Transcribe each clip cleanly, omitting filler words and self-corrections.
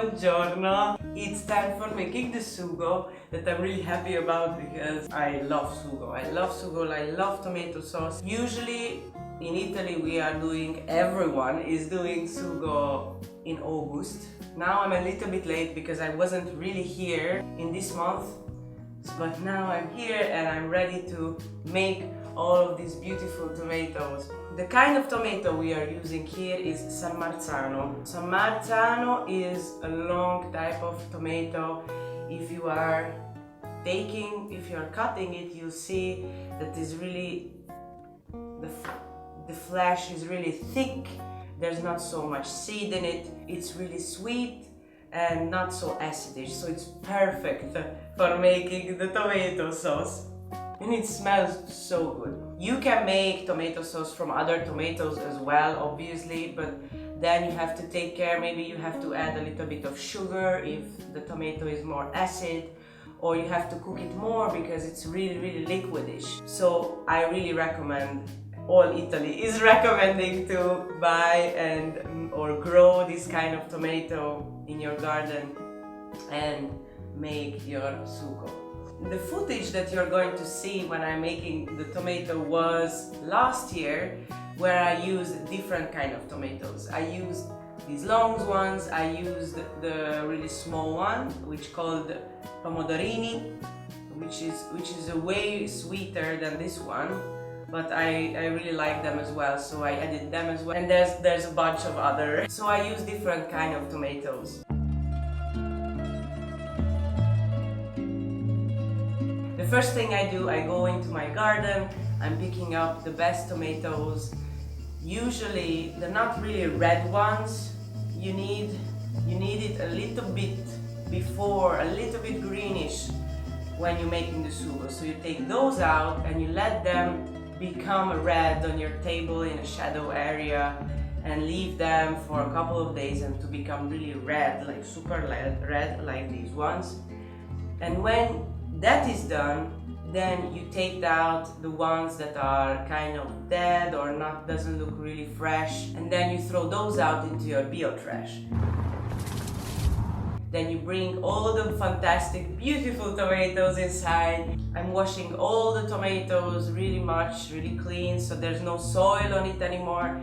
Buongiorno! It's time for making the sugò that I'm really happy about because I love sugò. I love tomato sauce. Usually in Italy everyone is doing sugò in August. Now I'm a little bit late because I wasn't really here in this month, but now I'm here and I'm ready to make all of these beautiful tomatoes. The kind of tomato we are using here is San Marzano. San Marzano is a long type of tomato. If you are cutting it, you'll see that is really the flesh is really thick. There's not so much seed in it. It's really sweet and not so acidic, so it's perfect for making the tomato sauce. And it smells so good. You can make tomato sauce from other tomatoes as well, obviously, but then you have to take care. Maybe you have to add a little bit of sugar if the tomato is more acid, or you have to cook it more because it's really liquidish. So I really recommend, all Italy is recommending to buy or grow this kind of tomato in your garden and make your sugò. The footage that you're going to see when I'm making the tomato was last year, where I used different kind of tomatoes. I used these long ones, I used the really small one, which called pomodorini, which is a way sweeter than this one, but I really like them as well, so I added them as well. And there's a bunch of other. So I use different kind of tomatoes. The first thing I do, I go into my garden, I'm picking up the best tomatoes. Usually they're not really red ones. You need it a little bit before, a little bit greenish when you're making the sugò. So you take those out and you let them become red on your table in a shadow area and leave them for a couple of days and to become really red, like super red like these ones. And when that is done, then you take out the ones that are kind of dead or doesn't look really fresh, and then you throw those out into your bio trash. Then you bring all the fantastic, beautiful tomatoes inside. I'm washing all the tomatoes really clean, so there's no soil on it anymore.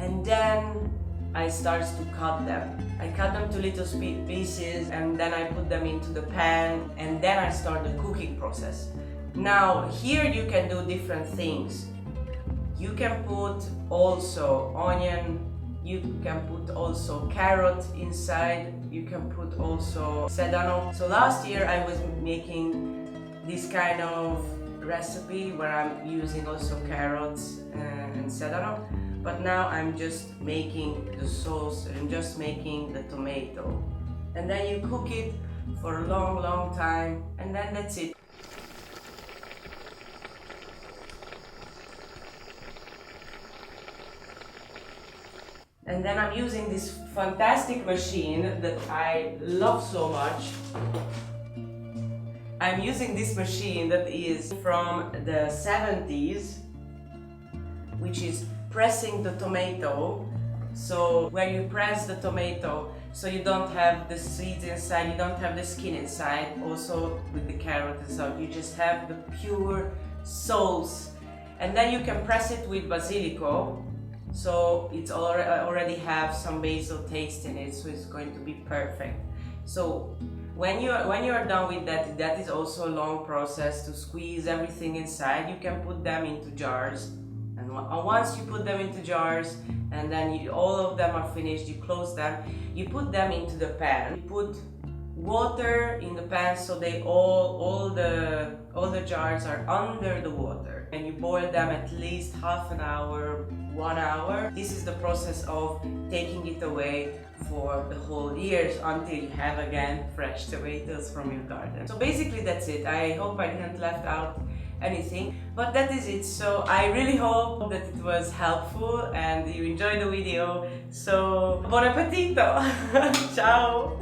And then I start to cut them. I cut them to little pieces and then I put them into the pan, and then I start the cooking process. Now here you can do different things. You can put also onion, you can put also carrot inside, you can put also sedano. So last year I was making this kind of recipe where I'm using also carrots and sedano. But now I'm just making the sauce, I'm just making the tomato. And then you cook it for a long time, and then that's it. And then I'm using this fantastic machine that I love so much. I'm using this machine that is from the 70s, which is pressing the tomato. So where you press the tomato, so you don't have the seeds inside, you don't have the skin inside. Also with the carrot and stuff, you just have the pure sauce. And then you can press it with basilico, so it's already have some basil taste in it, so it's going to be perfect. So when you are done with that, that is also a long process to squeeze everything inside. You can put them into jars. And once you put them into jars, and then all of them are finished, you close them, you put them into the pan. You put water in the pan so they all the jars are under the water, and you boil them at least half an hour, 1 hour. This is the process of taking it away for the whole year until you have again fresh tomatoes from your garden. So basically that's it. I hope I didn't left out anything, but that is it. So I really hope that it was helpful and you enjoyed the video. So buon appetito! Ciao!